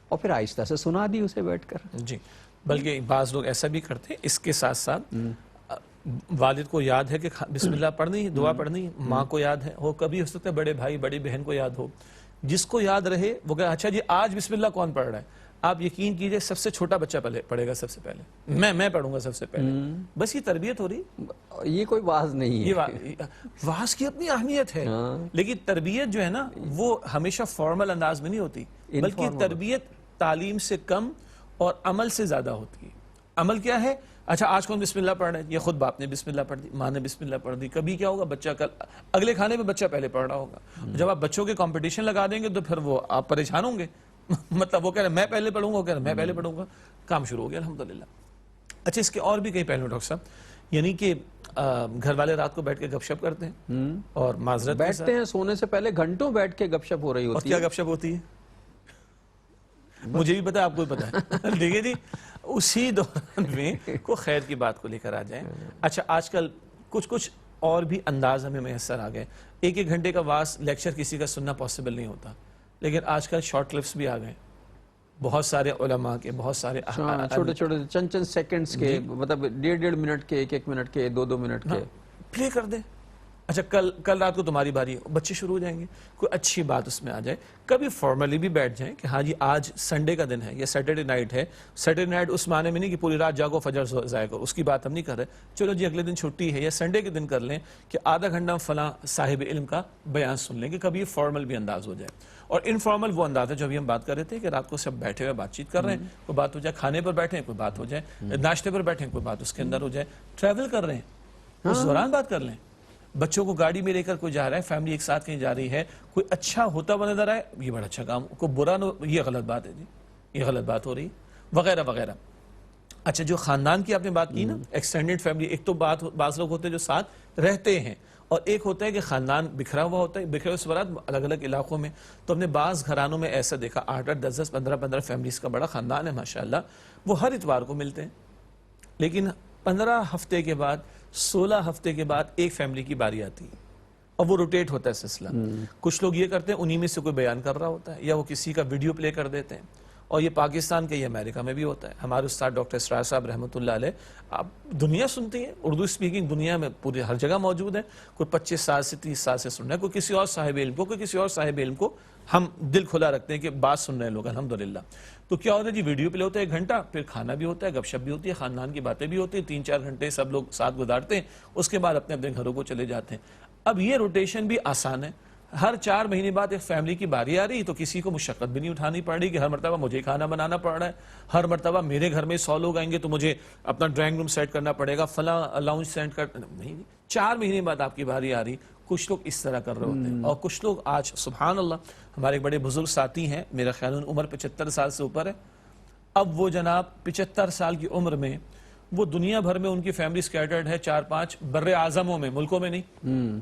اور پھر آہستہ سے سنا دی اسے بیٹھ کر۔ جی، بلکہ بعض لوگ ایسا بھی کرتے ہیں، اس کے ساتھ ساتھ والد کو یاد ہے کہ بسم اللہ پڑھنی، دعا پڑھنی، ماں کو یاد ہے، وہ کبھی ہو سکتا ہے بڑے بھائی بڑی بہن کو یاد ہو، جس کو یاد رہے وہ کہے اچھا جی آج بسم اللہ کون پڑھ رہا ہے؟ آپ یقین کیجئے سب سے چھوٹا بچہ پڑھے گا سب سے پہلے، میں پڑھوں گا سب سے پہلے، بس یہ تربیت ہو رہی۔ یہ کوئی واعظ نہیں ہے، یہ واعظ کی اپنی اہمیت ہے، لیکن تربیت جو ہے نا وہ ہمیشہ فارمل انداز میں نہیں ہوتی، بلکہ تربیت تعلیم سے کم اور عمل سے زیادہ ہوتی ہے۔ عمل کیا ہے؟ اچھا آج کون بسم اللہ پڑھ رہے ہیں؟ یہ خود باپ نے بسم اللہ پڑھ دی، ماں نے بسم اللہ پڑھ دی، کبھی کیا ہوگا بچہ کل اگلے کھانے میں بچہ پہلے پڑھ رہا ہوگا، جب آپ بچوں کے کمپٹیشن لگا دیں گے تو پھر وہ آپ پریشان ہوں گے، مطلب وہ کہہ رہے ہیں میں پہلے پڑھوں گا، وہ کہہ رہے ہیں میں پہلے پڑھوں گا، کام شروع ہو گیا الحمدللہ۔ اچھا اس کے اور بھی کئی پہلو ڈاکٹر صاحب، یعنی کہ گھر والے رات کو بیٹھ کے گپ شپ کرتے ہیں اور معذرت بیٹھتے ہیں سونے سے پہلے گھنٹوں بیٹھ کے گپ شپ ہو رہی ہوتی ہے۔ اور کیا گپ شپ ہوتی ہے مجھے بھی پتا ہے، آپ کو بھی پتا ہے، دیکھیں جی اسی دوران میں کوئی خیر کی بات کو لے کر آ جائیں۔ اچھا آج کل کچھ اور بھی انداز ہمیں میسر آ گئے، ایک گھنٹے کا واعظ لیکچر کسی کا سننا پاسبل نہیں ہوتا، لیکن آج کل شارٹ کلپس بھی آ گئے، بہت سارے علماء کے، بہت سارے چھوٹے چھوٹے چند سیکنڈز کے، مطلب 1.5 منٹ کے، 1 منٹ کے، 2 منٹ کے پلے کر دیں۔ اچھا کل رات کو تمہاری باری ہے، بچے شروع ہو جائیں گے، کوئی اچھی بات اس میں آ جائے، کبھی فارملی بھی بیٹھ جائیں کہ ہاں جی آج سنڈے کا دن ہے یا سیٹرڈے نائٹ ہے، سیٹرڈے نائٹ اس معنی میں نہیں کہ پوری رات جاگو فجر ضائع کرو، اس کی بات ہم نہیں کر رہے، چلو جی اگلے دن چھٹی ہے یا سنڈے کے دن کر لیں کہ آدھا گھنٹہ فلاں صاحب علم کا بیان سن لیں کہ کبھی یہ فارمل بھی انداز ہو جائے۔ اور انفارمل وہ انداز ہے جو ابھی ہم بات کر رہے تھے کہ رات کو سب بیٹھے ہوئے بات چیت کر رہے ہیں، کوئی بات ہو جائے، کھانے پر بیٹھے ہیں کوئی بات ہو جائے، ناشتے پر بیٹھے ہیں کوئی بات اس کے اندر ہو جائے، ٹریول کر رہے ہیں اس دوران بات کر لیں، بچوں کو گاڑی میں لے کر کوئی جا رہا ہے، فیملی ایک ساتھ کہیں جا رہی ہے، کوئی اچھا ہوتا ہوا نظر آئے، یہ بڑا اچھا کام، کوئی برا نہ، یہ غلط بات ہے جی، یہ غلط بات ہو رہی وغیرہ وغیرہ۔ اچھا جو خاندان کی آپ نے بات کی نا، ایکسٹینڈڈ فیملی، ایک تو بعض لوگ ہوتے ہیں جو ساتھ رہتے ہیں، اور ایک ہوتا ہے کہ خاندان بکھرا ہوا ہوتا ہے، بکھرے ہوئے سوالات الگ الگ علاقوں میں، تو ہم نے بعض گھرانوں میں ایسا دیکھا 8-8 10-10 15-15 فیملیز کا بڑا خاندان ہے ماشاءاللہ، وہ ہر اتوار کو ملتے ہیں، لیکن 15 ہفتے کے بعد 16 ہفتے کے بعد ایک فیملی کی باری آتی ہے اور وہ روٹیٹ ہوتا ہے سلسلہ. کچھ لوگ یہ کرتے ہیں انہی میں سے کوئی بیان کر رہا ہوتا ہے یا وہ کسی کا ویڈیو پلے کر دیتے ہیں, اور یہ پاکستان کے, یہ امریکہ میں بھی ہوتا ہے. ہمارے استاد ڈاکٹر اسرار صاحب رحمۃ اللہ علیہ, آپ دنیا سنتی ہے, اردو اسپیکنگ دنیا میں پورے ہر جگہ موجود ہے. کوئی 25 سال سے 30 سال سے سن رہا ہے, کوئی کسی اور صاحب علم کو, کوئی کسی اور صاحب علم کو. ہم دل کھلا رکھتے ہیں کہ بات سن رہے ہیں لوگ الحمدللہ. تو کیا ہوتا ہے جی, ویڈیو پلے ہوتا ہے 1 گھنٹہ, پھر کھانا بھی ہوتا ہے, گپ شپ بھی ہوتی ہے, خاندان کی باتیں بھی ہوتی ہیں, 3-4 گھنٹے سب لوگ ساتھ گزارتے ہیں, اس کے بعد اپنے اپنے گھروں کو چلے جاتے ہیں. اب یہ روٹیشن بھی آسان ہے. ہر 4 مہینے بعد ایک فیملی کی باری آ رہی, تو کسی کو مشقت بھی نہیں اٹھانی پڑ رہی کہ ہر مرتبہ مجھے کھانا بنانا پڑ رہا ہے, ہر مرتبہ میرے گھر میں 100 لوگ آئیں گے تو مجھے اپنا ڈرائنگ روم سیٹ کرنا پڑے گا, فلاں لاؤنج سیٹ کر, نہیں, 4 مہینے بعد آپ کی باری آ رہی. کچھ لوگ اس طرح کر رہے ہوتے ہیں, اور کچھ لوگ آج سبحان اللہ, ہمارے ایک بڑے بزرگ ساتھی ہیں, میرا خیال عمر 75 سال سے اوپر ہے. اب وہ جناب 75 سال کی عمر میں وہ دنیا بھر میں ان کی فیملی سکیٹرڈ ہے 4-5 بر اعظموں میں, ملکوں میں نہیں,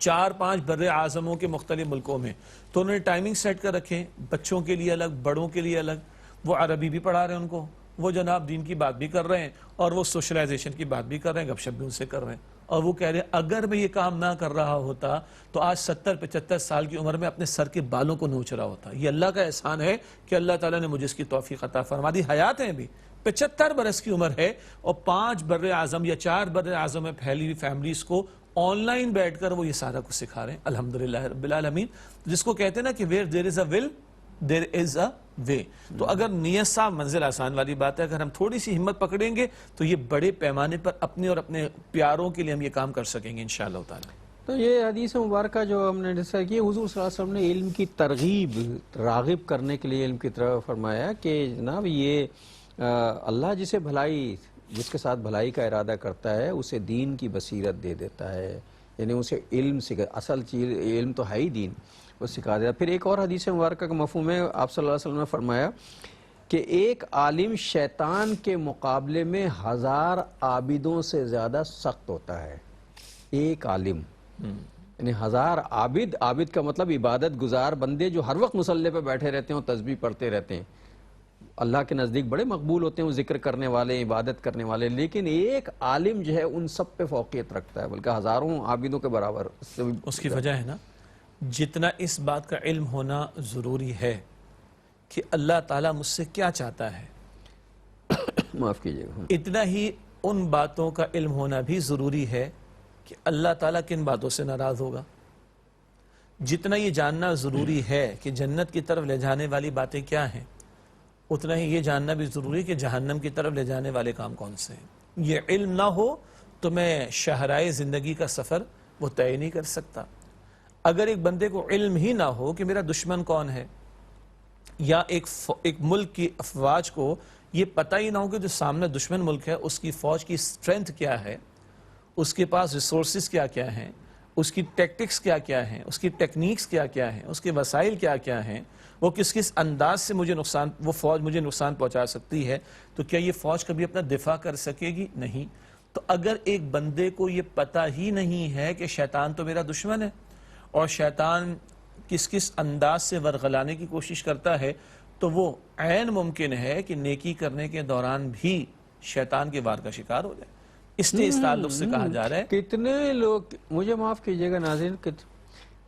4-5 بر اعظموں کے مختلف ملکوں میں. تو انہوں نے ٹائمنگ سیٹ کر رکھے, بچوں کے لیے الگ, بڑوں کے لیے الگ. وہ عربی بھی پڑھا رہے ہیں ان کو, وہ جناب دین کی بات بھی کر رہے ہیں, اور وہ سوشلائزیشن کی بات بھی کر رہے ہیں, گپ شپ بھی ان سے کر رہے ہیں. اور وہ کہہ رہے ہیں اگر میں یہ کام نہ کر رہا ہوتا تو آج 70-75 سال کی عمر میں اپنے سر کے بالوں کو نوچ رہا ہوتا. یہ اللہ کا احسان ہے کہ اللہ تعالیٰ نے مجھے اس کی توفیق عطا فرما دی. حیات ہیں ابھی, 75 برس کی عمر ہے, اور 5 بر اعظم یا 4 بر اعظم میں پھیلی ہوئی فیملیز کو آن لائن بیٹھ کر وہ یہ سارا کچھ سکھا رہے ہیں الحمدللہ رب العالمین. جس کو کہتے ہیں نا کہ where there is a will there is a way. تو اگر نیت صاحب, منزل آسان والی بات ہے, اگر ہم تھوڑی سی ہمت پکڑیں گے تو یہ بڑے پیمانے پر اپنے اور اپنے پیاروں کے لیے ہم یہ کام کر سکیں گے انشاءاللہ تعالی. تو یہ حدیث مبارکہ جو ہم نے ڈسکس کی, حضور صلی اللہ علیہ وسلم نے علم کی ترغیب, راغب کرنے کے لیے علم کی طرف فرمایا کہ جناب یہ اللہ جسے بھلائی, جس کے ساتھ بھلائی کا ارادہ کرتا ہے اسے دین کی بصیرت دے دیتا ہے, یعنی اسے علم سکھا, اصل چیز علم تو ہے ہی دین, وہ سکھا دیتا. پھر ایک اور حدیث مبارکہ کا مفہوم ہے, آپ صلی اللہ علیہ وسلم نے فرمایا کہ ایک عالم شیطان کے مقابلے میں 1000 عابدوں سے زیادہ سخت ہوتا ہے. ایک عالم یعنی 1000 عابد, عابد کا مطلب عبادت گزار بندے جو ہر وقت مصلی پہ بیٹھے رہتے ہیں اور تسبیح پڑھتے رہتے ہیں, اللہ کے نزدیک بڑے مقبول ہوتے ہیں وہ ذکر کرنے والے, عبادت کرنے والے. لیکن ایک عالم جو ہے ان سب پہ فوقیت رکھتا ہے, بلکہ ہزاروں عابدوں کے برابر. اس کی وجہ ہے نا, جتنا اس بات کا علم ہونا ضروری ہے کہ اللہ تعالیٰ مجھ سے کیا چاہتا ہے, معاف کیجیے گا, اتنا ہی ان باتوں کا علم ہونا بھی ضروری ہے کہ اللہ تعالیٰ کن باتوں سے ناراض ہوگا. جتنا یہ جاننا ضروری ہے کہ جنت کی طرف لے جانے والی باتیں کیا ہیں, اتنا ہی یہ جاننا بھی ضروری ہے کہ جہنم کی طرف لے جانے والے کام کون سے ہیں. یہ علم نہ ہو تو میں شاہراہ زندگی کا سفر وہ طے نہیں کر سکتا. اگر ایک بندے کو علم ہی نہ ہو کہ میرا دشمن کون ہے, یا ایک ملک کی افواج کو یہ پتہ ہی نہ ہو کہ جو سامنے دشمن ملک ہے اس کی فوج کی اسٹرینتھ کیا ہے, اس کے پاس ریسورسز کیا کیا ہیں, اس کی ٹیکٹکس کیا کیا ہیں, اس کی ٹیکنیکس کیا کیا ہیں, اس کے وسائل کیا کیا ہیں, وہ کس کس انداز سے وہ فوج مجھے نقصان پہنچا سکتی ہے, تو کیا یہ فوج کبھی اپنا دفاع کر سکے گی؟ نہیں. تو اگر ایک بندے کو یہ پتہ ہی نہیں ہے کہ شیطان تو میرا دشمن ہے, اور شیطان کس کس انداز سے ورغلانے کی کوشش کرتا ہے, تو وہ عین ممکن ہے کہ نیکی کرنے کے دوران بھی شیطان کے وار کا شکار ہو جائے. اس لیے اس تعلق سے کہا جا رہا ہے, کتنے لوگ, مجھے معاف کیجیے گا ناظرین,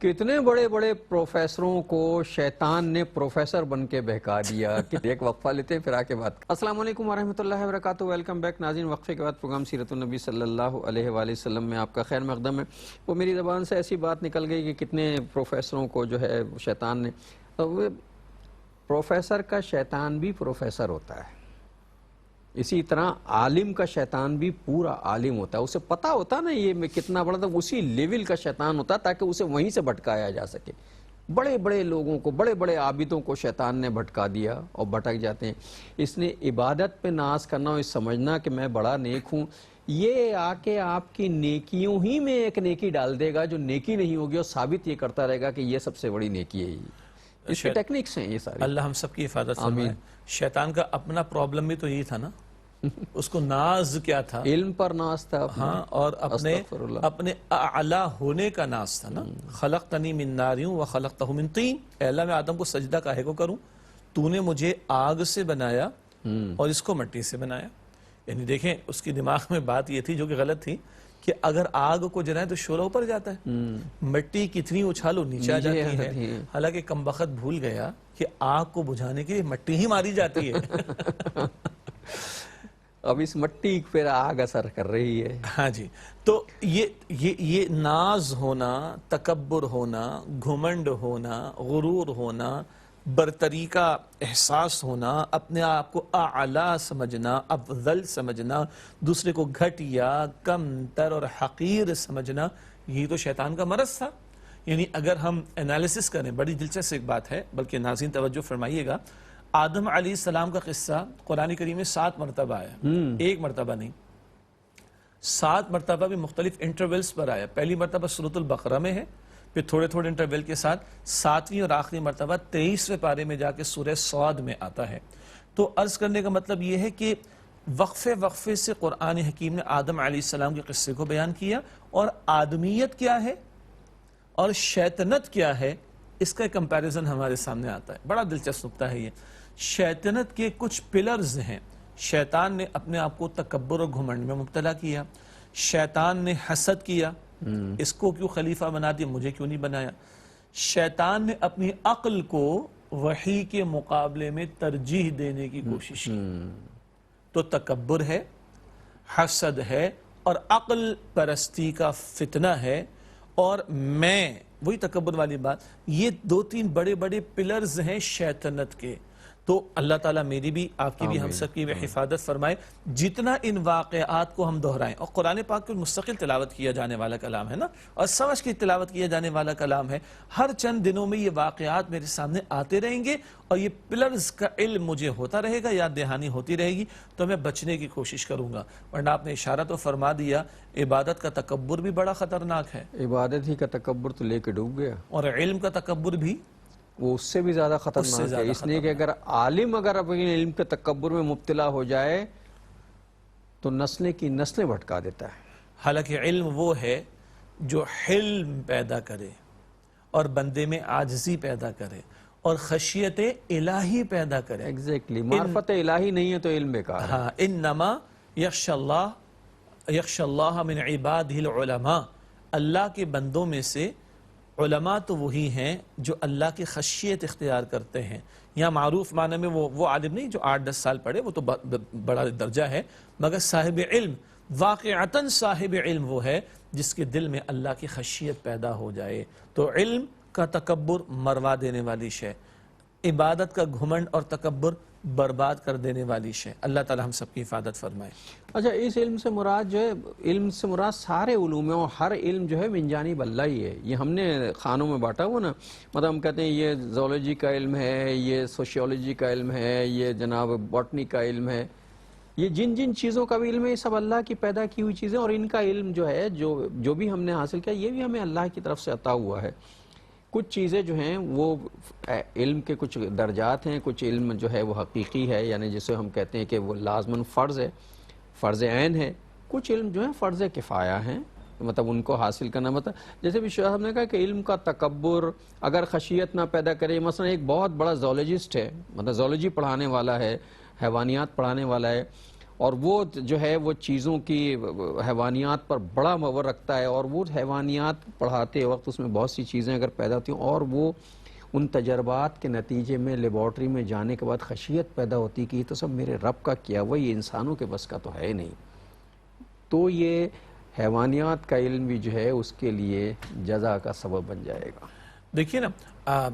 کتنے بڑے بڑے پروفیسروں کو شیطان نے پروفیسر بن کے بہکا دیا. ایک وقفہ لیتے ہیں پھر آگے بات. السلام علیکم ورحمۃ اللہ وبرکاتہ, ویلکم بیک ناظرین. وقفے کے بعد پروگرام سیرت النبی صلی اللہ علیہ وآلہ وسلم میں آپ کا خیر مقدم ہے. وہ میری زبان سے ایسی بات نکل گئی کہ کتنے پروفیسروں کو جو ہے شیطان نے, پروفیسر کا شیطان بھی پروفیسر ہوتا ہے, اسی طرح عالم کا شیطان بھی پورا عالم ہوتا ہے. اسے پتا ہوتا نا یہ میں کتنا بڑا تھا, اسی لیول کا شیطان ہوتا تاکہ اسے وہیں سے بھٹکایا جا سکے. بڑے بڑے لوگوں کو, بڑے بڑے عابدوں کو شیطان نے بھٹکا دیا اور بھٹک جاتے ہیں. اس نے عبادت پہ ناز کرنا اور سمجھنا کہ میں بڑا نیک ہوں, یہ آ کے آپ کی نیکیوں ہی میں ایک نیکی ڈال دے گا جو نیکی نہیں ہوگی, اور ثابت یہ کرتا رہے گا کہ یہ سب سے بڑی نیکی ہے. اس کی ٹیکنکس ہیں یہ ساری. اللہ ہم سب کی حفاظت فرمائے. شیطان کا اپنا پرابلم بھی تو یہی تھا نا, اس کو ناز کیا تھا, علم پر ناز تھا, ہاں, اور اپنے اعلی ہونے کا ناز تھا نا. خلقتنی من نار وخلقتہ من طین, اے اللہ میں آدم کو سجدہ کاہے کو کروں, تو نے مجھے آگ سے بنایا اور اس کو مٹی سے بنایا. یعنی دیکھیں اس کی دماغ میں بات یہ تھی جو کہ غلط تھی کہ اگر آگ کو جلائیں تو شعلہ اوپر جاتا ہے، مٹی کتنی اچھالو نیچے آ جاتی ہے، حالانکہ کم بخت بھول گیا کہ آگ کو بجھانے کے لیے مٹی ہی ماری جاتی ہے۔ اب اس مٹی پہ آگ اثر کر رہی ہے۔ ہاں جی، تو یہ ناز ہونا، تکبر ہونا، گھمنڈ ہونا، غرور ہونا، برتری کا احساس ہونا، اپنے آپ کو اعلیٰ سمجھنا، افضل سمجھنا، دوسرے کو گھٹیا، کم تر اور حقیر سمجھنا، یہی تو شیطان کا مرض تھا۔ یعنی اگر ہم انالیسس کریں، بڑی دلچسپ ایک بات ہے، بلکہ ناظرین توجہ فرمائیے گا، آدم علیہ السلام کا قصہ قرآن کریم میں 7 مرتبہ آیا، ایک مرتبہ نہیں، 7 مرتبہ بھی مختلف انٹرولز پر آیا۔ پہلی مرتبہ سورۃ البقرہ میں ہے، پھر تھوڑے تھوڑے انٹرول کے ساتھ 7ویں اور آخری مرتبہ 23ویں پارے میں جا کے سورہ صاد میں آتا ہے۔ تو عرض کرنے کا مطلب یہ ہے کہ وقفے سے قرآن حکیم نے آدم علیہ السلام کے قصے کو بیان کیا، اور آدمیت کیا ہے اور شیطنت کیا ہے اس کا کمپیریزن ہمارے سامنے آتا ہے۔ بڑا دلچسپ نکتہ ہے یہ۔ شیطنت کے کچھ پلرز ہیں۔ شیطان نے اپنے آپ کو تکبر و گھمنڈ میں مبتلا کیا، شیطان نے حسد کیا، اس کو کیوں خلیفہ بنا دیا، مجھے کیوں نہیں بنایا۔ شیطان نے اپنی عقل کو وحی کے مقابلے میں ترجیح دینے کی کوشش کی۔ تو تکبر ہے، حسد ہے، اور عقل پرستی کا فتنہ ہے، اور میں وہی تکبر والی بات، یہ 2-3 بڑے بڑے پلرز ہیں شیطنت کے۔ تو اللہ تعالیٰ میری بھی، آپ کی بھی، ہم سب کی بھی حفاظت فرمائے۔ جتنا ان واقعات کو ہم دہرائیں، اور قرآن پاک کو مستقل تلاوت کیا جانے والا کلام ہے نا، اور سمجھ کے تلاوت کیا جانے والا کلام ہے، ہر چند دنوں میں یہ واقعات میرے سامنے آتے رہیں گے، اور یہ پلرز کا علم مجھے ہوتا رہے گا، یاد دہانی ہوتی رہے گی، تو میں بچنے کی کوشش کروں گا۔ ورنہ آپ نے اشارہ تو فرما دیا، عبادت کا تکبر بھی بڑا خطرناک ہے، عبادت ہی کا تکبر تو لے کے ڈوب گیا، اور علم کا تکبر بھی وہ اس سے بھی زیادہ خطرناک ہے۔ اس لیے کہ اگر عالم اپنے علم کے تکبر میں مبتلا ہو جائے تو نسلیں کی نسلیں بھٹکا دیتا ہے۔ حالانکہ علم وہ ہے جو حلم پیدا کرے، اور بندے میں عاجزی پیدا کرے، اور خشیت الہی پیدا کرے۔ ایگزیکٹلی، معرفت الہی نہیں ہے تو علم بیکار ہے۔ ہاں، انما یخشى اللہ من عبادہ العلماء، اللہ کے بندوں میں سے علماء تو وہی ہیں جو اللہ کی خشیت اختیار کرتے ہیں۔ یہاں معروف معنی میں وہ عالم نہیں جو 8-10 سال پڑھے، وہ تو بڑا درجہ ہے، مگر صاحب علم، واقعتاً صاحب علم وہ ہے جس کے دل میں اللہ کی خشیت پیدا ہو جائے۔ تو علم کا تکبر مروا دینے والی شے، عبادت کا گھمنڈ اور تکبر برباد کر دینے والی شے۔ اللہ تعالی ہم سب کی حفاظت فرمائے۔ اچھا، اس علم سے مراد جو ہے، علم سے مراد سارے علوم ہیں، اور ہر علم جو ہے من جانب اللہ ہی ہے۔ یہ ہم نے خانوں میں بانٹا ہوا نا، مطلب ہم کہتے ہیں یہ زولوجی کا علم ہے، یہ سوشیولوجی کا علم ہے، یہ جناب باٹنی کا علم ہے، یہ جن جن چیزوں کا بھی علم ہے، یہ سب اللہ کی پیدا کی ہوئی چیزیں، اور ان کا علم جو ہے، جو بھی ہم نے حاصل کیا، یہ بھی ہمیں اللہ کی طرف سے عطا ہوا ہے۔ کچھ چیزیں جو ہیں وہ علم کے کچھ درجات ہیں، کچھ علم جو ہے وہ حقیقی ہے، یعنی جسے ہم کہتے ہیں کہ وہ لازماً فرض ہے، فرض عین ہے۔ کچھ علم جو ہیں فرض کفایہ ہیں، مطلب ان کو حاصل کرنا، مطلب جیسے بھی شاہ صاحب نے کہا کہ علم کا تکبر اگر خشیت نہ پیدا کرے، مثلا ایک بہت بڑا زولوجسٹ ہے، مطلب زولوجی پڑھانے والا ہے، حیوانیات پڑھانے والا ہے، اور وہ جو ہے وہ چیزوں کی، حیوانیات پر بڑا مور رکھتا ہے، اور وہ حیوانیات پڑھاتے وقت اس میں بہت سی چیزیں اگر پیدا ہوتی ہیں، اور وہ ان تجربات کے نتیجے میں لیبارٹری میں جانے کے بعد خشیت پیدا ہوتی کہ یہ تو سب میرے رب کا کیا ہوا، یہ انسانوں کے بس کا تو ہے نہیں، تو یہ حیوانیات کا علم بھی جو ہے اس کے لیے جزا کا سبب بن جائے گا۔ دیکھیے نا،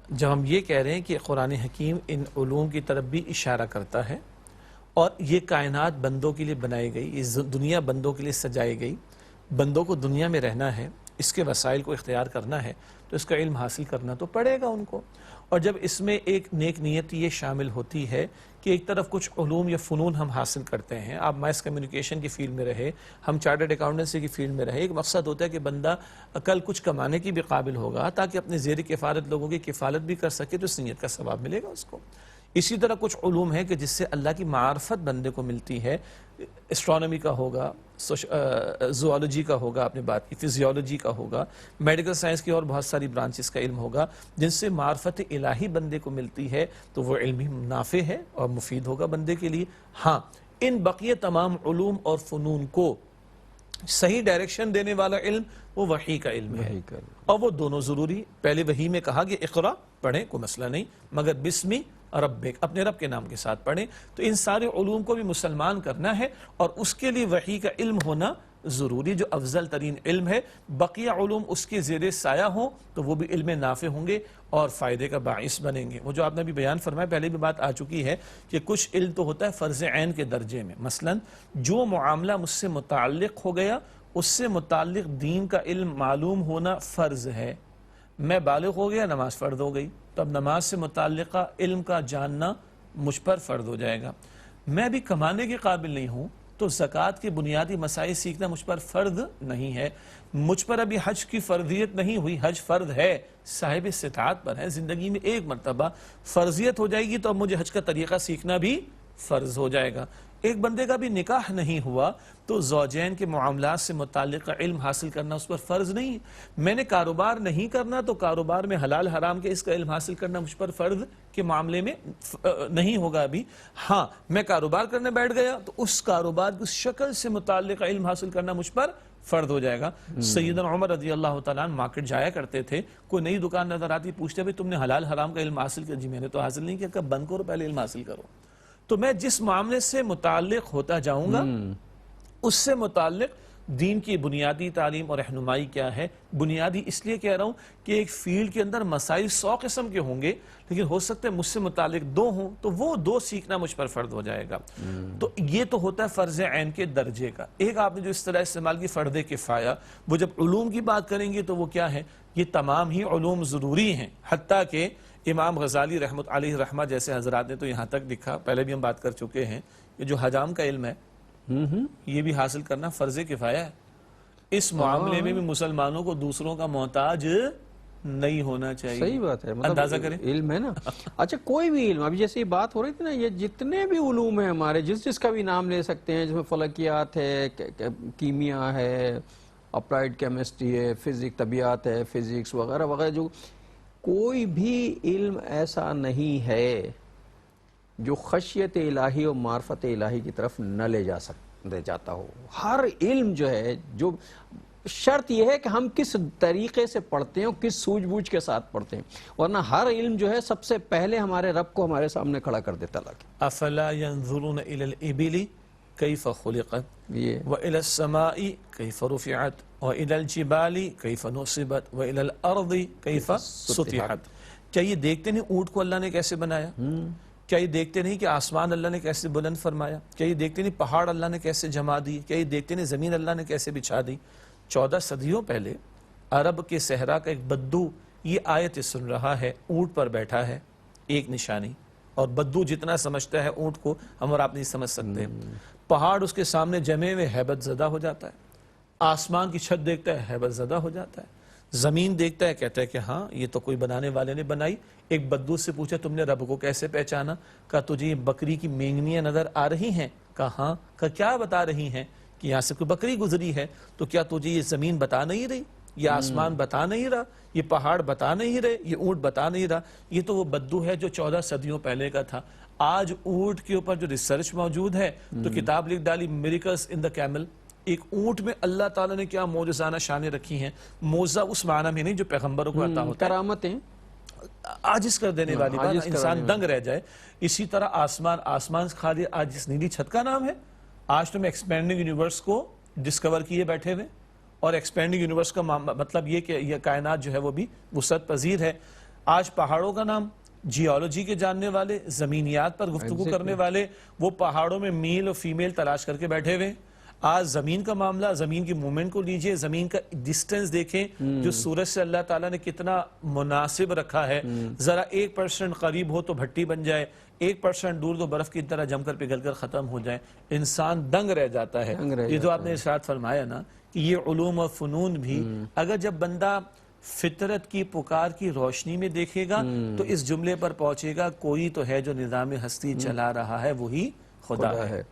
جب ہم یہ کہہ رہے ہیں کہ قرآن حکیم ان علوم کی طرف بھی اشارہ کرتا ہے، اور یہ کائنات بندوں کے لیے بنائی گئی، یہ دنیا بندوں کے لیے سجائی گئی، بندوں کو دنیا میں رہنا ہے، اس کے وسائل کو اختیار کرنا ہے، تو اس کا علم حاصل کرنا تو پڑے گا ان کو۔ اور جب اس میں ایک نیک نیت یہ شامل ہوتی ہے کہ ایک طرف کچھ علوم یا فنون ہم حاصل کرتے ہیں، آپ ماس کمیونیکیشن کی فیلڈ میں رہے، ہم چارٹرڈ اکاؤنٹنسی کی فیلڈ میں رہے، ایک مقصد ہوتا ہے کہ بندہ کل کچھ کمانے کی بھی قابل ہوگا تاکہ اپنے زیر کفالت لوگوں کی کفالت بھی کر سکے، تو اس نیت کا ثواب ملے گا اس کو۔ اسی طرح کچھ علوم ہیں کہ جس سے اللہ کی معرفت بندے کو ملتی ہے، اسٹرانومی کا ہوگا، زوالوجی کا ہوگا، آپ نے بات کی، فزیولوجی کا ہوگا، میڈیکل سائنس کی اور بہت ساری برانچز کا علم ہوگا، جن سے معرفت الہی بندے کو ملتی ہے، تو وہ علم بھی نافع ہے اور مفید ہوگا بندے کے لیے۔ ہاں، ان بقیہ تمام علوم اور فنون کو صحیح ڈائریکشن دینے والا علم وہ وحی کا علم ہے، اور وہ دونوں ضروری. پہلے وحی میں کہا کہ اقرا پڑھیں، کوئی مسئلہ نہیں، مگر بسمی ربک، اپنے رب کے نام کے ساتھ پڑھیں. تو ان سارے علوم کو بھی مسلمان کرنا ہے، اور اس کے لیے وحی کا علم ہونا ضروری، جو افضل ترین علم ہے. بقیہ علوم اس کے زیر سایہ ہوں تو وہ بھی علم نافع ہوں گے اور فائدے کا باعث بنیں گے. وہ جو آپ نے بھی بیان فرمایا، پہلے بھی بات آ چکی ہے کہ کچھ علم تو ہوتا ہے فرض عین کے درجے میں. مثلا جو معاملہ مجھ سے متعلق ہو گیا، اس سے متعلق دین کا علم معلوم ہونا فرض ہے. میں بالغ ہو گیا، نماز فرض ہو گئی، تو اب نماز سے متعلقہ علم کا جاننا مجھ پر فرض ہو جائے گا. میں بھی کمانے کے قابل نہیں ہوں تو زکوٰۃ کے بنیادی مسائل سیکھنا مجھ پر فرض نہیں ہے. مجھ پر ابھی حج کی فرضیت نہیں ہوئی، حج فرض ہے، صاحب استطاعت پر ہے، زندگی میں ایک مرتبہ فرضیت ہو جائے گی تو اب مجھے حج کا طریقہ سیکھنا بھی فرض ہو جائے گا. ایک بندے کا بھی نکاح نہیں ہوا تو زوجین کے معاملات سے متعلق علم حاصل کرنا اس پر فرض نہیں. میں نے کاروبار نہیں کرنا تو کاروبار میں حلال حرام کے اس کا علم حاصل کرنا مجھ پر فرض کے معاملے میں نہیں ہوگا ابھی. ہاں میں کاروبار کرنے بیٹھ گیا تو اس کاروبار کی اس شکل سے متعلق علم حاصل کرنا مجھ پر فرض ہو جائے گا. سیدنا عمر رضی اللہ تعالیٰ عنہ مارکیٹ جایا کرتے تھے، کوئی نئی دکان نظر آتی، پوچھتے بھائی تم نے حلال حرام کا علم حاصل کیا؟ جی میں نے تو حاصل نہیں کیا. کب بند کرو، پہلے علم حاصل کرو. تو میں جس معاملے سے متعلق ہوتا جاؤں گا اس سے متعلق دین کی بنیادی تعلیم اور رہنمائی کیا ہے. بنیادی اس لیے کہہ رہا ہوں کہ ایک فیلڈ کے اندر مسائل 100 قسم کے ہوں گے، لیکن ہو سکتا ہے مجھ سے متعلق 2 ہوں تو وہ 2 سیکھنا مجھ پر فرض ہو جائے گا. تو یہ تو ہوتا ہے فرض عین کے درجے کا. ایک آپ نے جو اصطلاح استعمال کی فرض کفایہ، وہ جب علوم کی بات کریں گے تو وہ کیا ہے؟ یہ تمام ہی علوم ضروری ہیں. حتیٰ کہ امام غزالی رحمت علیہ رحمہ جیسے حضرات نے تو یہاں تک لکھا، پہلے بھی ہم بات کر چکے ہیں، یہ جو حجام کا علم ہے یہ بھی حاصل کرنا فرض کفایہ ہے. اس معاملے میں بھی مسلمانوں کو دوسروں کا محتاج نہیں ہونا چاہیے. صحیح بات ہے، مطلب اندازہ کریں علم ہے نا. اچھا کوئی بھی علم، ابھی جیسے یہ بات ہو رہی تھی نا، یہ جتنے بھی علوم ہیں ہمارے، جس کا بھی نام لے سکتے ہیں، جس میں فلکیات ہے، کیمیا ہے، اپلائیڈ کیمسٹری ہے، فزکس طبیعت ہے، فزکس وغیرہ وغیرہ، جو کوئی بھی علم ایسا نہیں ہے جو خشیت الہی اور معرفت الہی کی طرف نہ لے جاتا ہو. ہر علم جو ہے، جو شرط یہ ہے کہ ہم کس طریقے سے پڑھتے ہیں اور کس سوجھ بوجھ کے ساتھ پڑھتے ہیں، ورنہ ہر علم جو ہے سب سے پہلے ہمارے رب کو ہمارے سامنے کھڑا کر دیتا ہے. افلا ينظرون الى الابل كيف خلقت والى السماء كيف رفعت والى الجبال كيف نصبت والى الارض كيف سطحت. کیا یہ دیکھتے نہیں اونٹ کو اللہ نے کیسے بنایا؟ کیا یہ دیکھتے نہیں کہ آسمان اللہ نے کیسے بلند فرمایا؟ کیا یہ دیکھتے نہیں پہاڑ اللہ نے کیسے جما دی؟ کیا یہ دیکھتے نہیں زمین اللہ نے کیسے بچھا دی؟ 14 صدیوں پہلے عرب کے صحرا کا ایک بدو یہ آیت سن رہا ہے، اونٹ پر بیٹھا ہے، ایک نشانی. اور بدو جتنا سمجھتا ہے اونٹ کو، ہم اور آپ نہیں سمجھ سکتے. پہاڑ اس کے سامنے جمے ہوئے ہیبت زدہ ہو جاتا ہے. آسمان کی چھت دیکھتا ہے، ہیبت زدہ ہو جاتا ہے. زمین دیکھتا ہے، کہتا ہے کہ ہاں یہ تو کوئی بنانے والے نے بنائی. ایک بدو سے پوچھا تم نے رب کو کیسے پہچانا؟ کہا تجھے یہ بکری کی مینگنیاں نظر آ رہی ہیں؟ کہا ہاں. کہا کیا بتا رہی ہیں؟ کہ یہاں سے کوئی بکری گزری ہے. تو کیا تجھے یہ زمین بتا نہیں رہی؟ یہ آسمان بتا نہیں رہا؟ یہ پہاڑ بتا نہیں رہے؟ یہ اونٹ بتا نہیں رہا؟ یہ تو وہ بدو ہے جو 14 صدیوں پہلے کا تھا. آج اونٹ کے اوپر جو ریسرچ موجود ہے تو کتاب لکھ ڈالی میریکلز ان دا کیمل. ایک اونٹ میں اللہ تعالیٰ نے کیا معجزانہ شانیں رکھی ہیں. معجزہ اس معنی میں نہیں جو پیغمبروں کو عطا ہوتا ہے، کرامتیں، عاجز کر دینے والی بات، انسان دنگ رہ جائے. اسی طرح آسمان خالی آج جس نیلی چھت کا نام ہے. آج تم ایکسپینڈنگ یونیورس کو ڈسکور کیے بیٹھے ہوئے، اور ایکسپینڈنگ یونیورس کا مطلب یہ کہ یہ کائنات جو ہے وہ بھی وسعت پذیر ہے. آج پہاڑوں کا نام جیولوجی کے جاننے والے، زمینیات پر گفتگو کرنے والے، وہ پہاڑوں میں میل اور فیمیل تلاش کر کے بیٹھے ہوئے. آج زمین کا معاملہ، زمین کی مومنٹ کو لیجئے، زمین کا ڈسٹنس دیکھیں جو سورج سے اللہ تعالیٰ نے کتنا مناسب رکھا ہے. ذرا 1% قریب ہو تو بھٹی بن جائے، 1% دور تو برف کی طرح جم کر پگھل کر ختم ہو جائے. انسان دنگ رہ جاتا ہے. یہ جو آپ نے ارشاد فرمایا نا کہ یہ علوم و فنون بھی اگر جب بندہ فطرت کی پکار کی روشنی میں دیکھے گا تو اس جملے پر پہنچے گا کوئی تو ہے جو نظام ہستی چلا رہا ہے، وہی خدا ہے.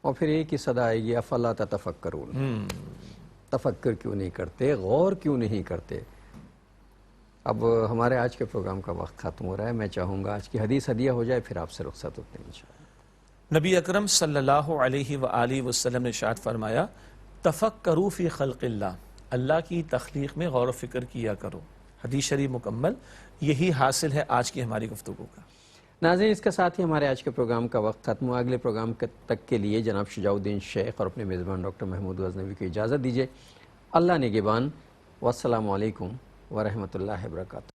اور پھر ایک ہی صدا آئے گی، افلا تتفکرون، تفکر کیوں نہیں کرتے، غور کیوں نہیں کرتے. اب ہمارے آج کے پروگرام کا وقت ختم ہو رہا ہے. میں چاہوں گا آج کی حدیث ہدیہ ہو جائے، پھر آپ سے رخصت ہوتے ہیں انشاءاللہ. نبی اکرم صلی اللہ علیہ وآلہ وسلم نے ارشاد فرمایا تفکروا فی خلق اللہ، اللہ کی تخلیق میں غور و فکر کیا کرو۔ حدیث شریف مکمل، یہی حاصل ہے آج کی ہماری گفتگو کا۔ ناظرین، اس کے ساتھ ہی ہمارے آج کے پروگرام کا وقت ختم ہوا۔ اگلے پروگرام تک کے لیے جناب شجاع الدین شیخ اور اپنے میزبان ڈاکٹر محمود غزنوی کو اجازت دیجیے۔ اللہ نگہبان، والسلام علیکم ورحمۃ اللہ وبرکاتہ۔